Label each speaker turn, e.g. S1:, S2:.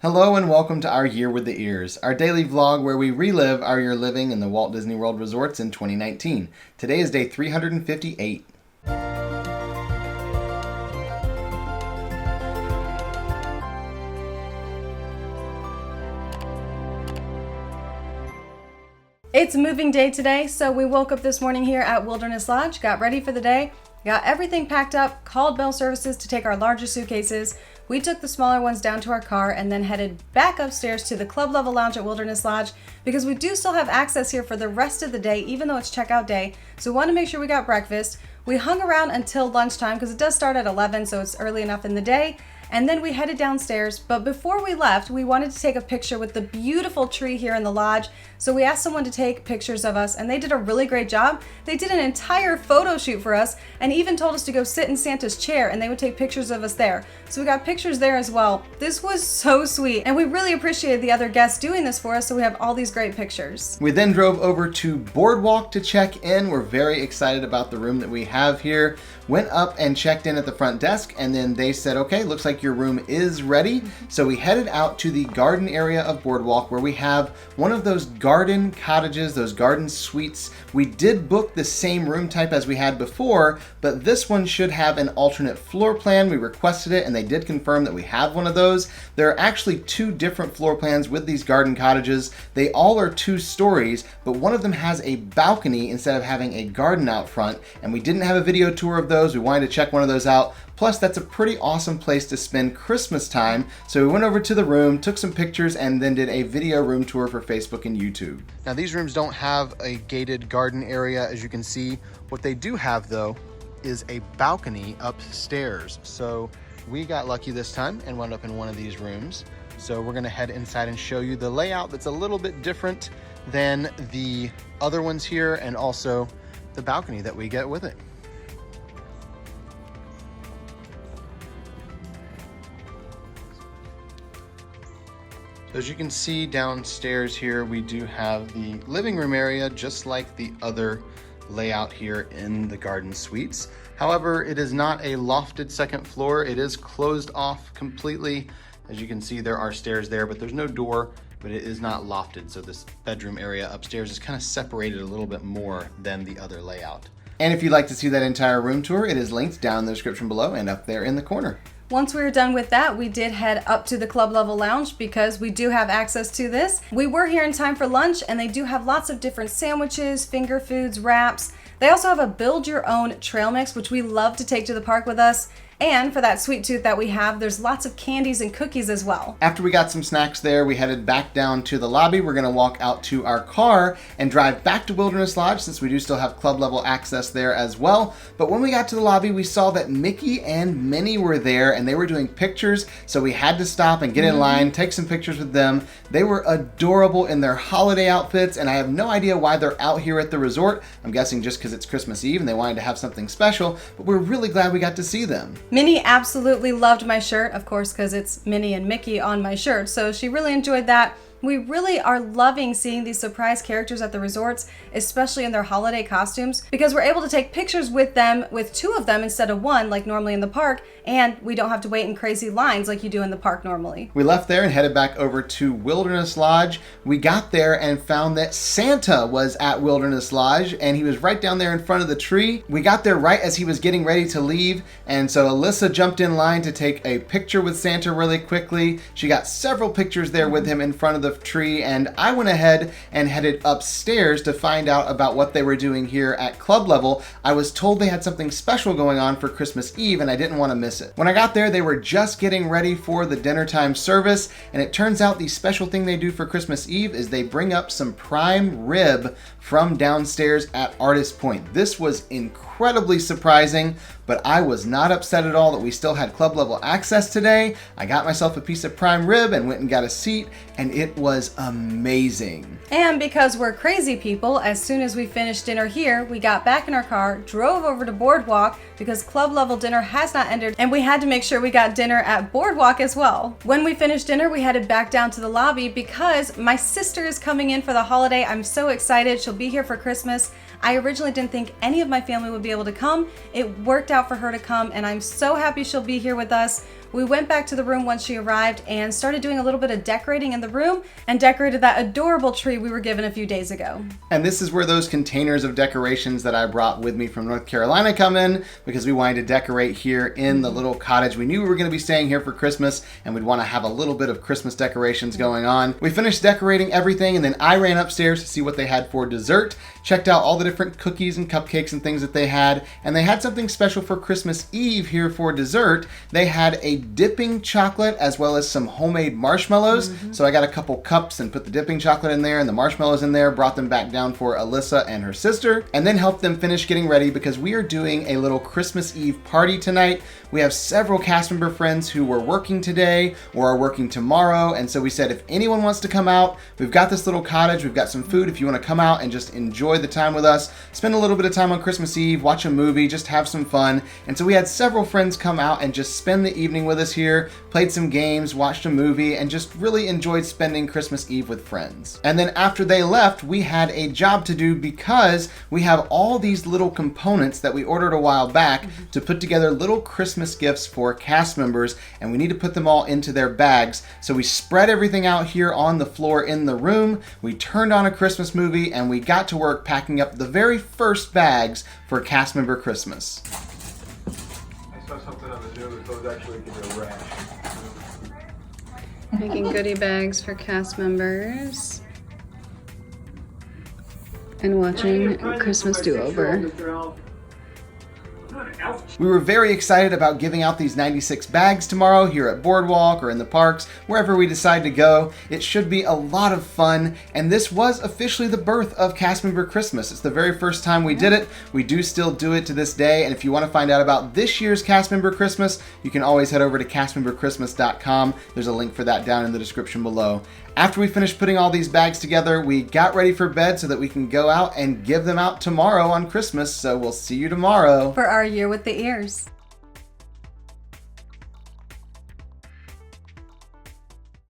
S1: Hello and welcome to our Year with the Ears, our daily vlog where we relive our year living in the Walt Disney World resorts in 2019. Today is day 358.
S2: It's moving day today, so we woke up this morning here at Wilderness Lodge, got ready for the day, got everything packed up, called Bell Services to take our larger suitcases. We took the smaller ones down to our car and then headed back upstairs to the club level lounge at Wilderness Lodge because we do still have access here for the rest of the day, even though it's checkout day. So we want to make sure we got breakfast. We hung around until lunchtime because it does start at 11, so it's early enough in the day. And then we headed downstairs, but before we left, we wanted to take a picture with the beautiful tree here in the lodge. So we asked someone to take pictures of us, and they did a really great job. They did an entire photo shoot for us and even told us to go sit in Santa's chair and they would take pictures of us there. So we got pictures there as well. This was so sweet, and we really appreciated the other guests doing this for us, so we have all these great pictures.
S1: We then drove over to Boardwalk to check in. We're very excited about the room that we have here. Went up and checked in at the front desk, and then they said, okay, looks like your room is ready. So we headed out to the garden area of Boardwalk where we have one of those garden cottages, those garden suites. We did book the same room type as we had before, but this one should have an alternate floor plan. We requested it and they did confirm that we have one of those. There are actually two different floor plans with these garden cottages. They all are 2 stories, but one of them has a balcony instead of having a garden out front, and we didn't have a video tour of those. We wanted to check one of those out. Plus, that's a pretty awesome place to spend Christmas time. So we went over to the room, took some pictures, and then did a video room tour for Facebook and YouTube. Now, these rooms don't have a gated garden area, as you can see. What they do have, though, is a balcony upstairs. So we got lucky this time and wound up in one of these rooms. So we're gonna head inside and show you the layout that's a little bit different than the other ones here, and also the balcony that we get with it. As you can see downstairs here, we do have the living room area, just like the other layout here in the garden suites. However, it is not a lofted second floor. It is closed off completely. As you can see, there are stairs there, but there's no door, but it is not lofted. So this bedroom area upstairs is kind of separated a little bit more than the other layout. And if you'd like to see that entire room tour, it is linked down in the description below and up there in the corner.
S2: Once we were done with that, we did head up to the club level lounge because we do have access to this. We were here in time for lunch, and they do have lots of different sandwiches, finger foods, wraps. They also have a build your own trail mix, which we love to take to the park with us. And for that sweet tooth that we have, there's lots of candies and cookies as well.
S1: After we got some snacks there, we headed back down to the lobby. We're gonna walk out to our car and drive back to Wilderness Lodge, since we do still have club level access there as well. But when we got to the lobby, we saw that Mickey and Minnie were there and they were doing pictures. So we had to stop and get in line, take some pictures with them. They were adorable in their holiday outfits, and I have no idea why they're out here at the resort. I'm guessing just because it's Christmas Eve and they wanted to have something special, but we're really glad we got to see them.
S2: Minnie absolutely loved my shirt, of course, because it's Minnie and Mickey on my shirt, so she really enjoyed that. We really are loving seeing these surprise characters at the resorts, especially in their holiday costumes, because we're able to take pictures with them, with 2 of them instead of 1 like normally in the park, and we don't have to wait in crazy lines like you do in the park normally.
S1: We left there and headed back over to Wilderness Lodge. We got there and found that Santa was at Wilderness Lodge, and he was right down there in front of the tree. We got there right as he was getting ready to leave, and so Alyssa jumped in line to take a picture with Santa really quickly. She got several pictures there with him in front of the tree, and I went ahead and headed upstairs to find out about what they were doing here at club level. I was told they had something special going on for Christmas Eve, and I didn't want to miss it. When I got there, they were just getting ready for the dinner time service, and it turns out the special thing they do for Christmas Eve is they bring up some prime rib from downstairs at Artist Point. This was incredibly surprising, but I was not upset at all that we still had club level access today. I got myself a piece of prime rib and went and got a seat, and it was amazing.
S2: And because we're crazy people, as soon as we finished dinner here, we got back in our car, drove over to Boardwalk because club level dinner has not ended, and we had to make sure we got dinner at Boardwalk as well. When we finished dinner, we headed back down to the lobby because my sister is coming in for the holiday. I'm so excited. She'll be here for Christmas. I originally didn't think any of my family would be able to come. It worked out for her to come, and I'm so happy she'll be here with us. We went back to the room once she arrived and started doing a little bit of decorating in the room and decorated that adorable tree we were given a few days ago.
S1: And this is where those containers of decorations that I brought with me from North Carolina come in, because we wanted to decorate here in the little cottage. We knew we were going to be staying here for Christmas and we'd want to have a little bit of Christmas decorations going on. We finished decorating everything and then I ran upstairs to see what they had for dessert, checked out all the different cookies and cupcakes and things that they had, and they had something special for Christmas Eve here for dessert. They had a dipping chocolate as well as some homemade marshmallows. So I got a couple cups and put the dipping chocolate in there and the marshmallows in there, brought them back down for Alyssa and her sister, and then helped them finish getting ready because we are doing a little Christmas Eve party tonight. We have several cast member friends who were working today or are working tomorrow, and so we said if anyone wants to come out, we've got this little cottage, we've got some food if you want to come out and just enjoy the time with us, spend a little bit of time on Christmas Eve, watch a movie, just have some fun. And so we had several friends come out and just spend the evening with us here, played some games, watched a movie, and just really enjoyed spending Christmas Eve with friends. And then after they left, we had a job to do because we have all these little components that we ordered a while back to put together little Christmas gifts for cast members, and we need to put them all into their bags. So we spread everything out here on the floor in the room, we turned on a Christmas movie, and we got to work packing up the very first bags for cast member Christmas.
S3: I saw something on the news that those actually give you a rash.
S2: Making goodie bags for cast members and watching Christmas Do-Over.
S1: We were very excited about giving out these 96 bags tomorrow here at Boardwalk or in the parks, wherever we decide to go. It should be a lot of fun, and this was officially the birth of Cast Member Christmas. It's the very first time we did it. We do still do it to this day, and if you want to find out about this year's Cast Member Christmas, you can always head over to castmemberchristmas.com. There's a link for that down in the description below. After we finished putting all these bags together, we got ready for bed so that we can go out and give them out tomorrow on Christmas, so we'll see you tomorrow
S2: For our Year with the Ears.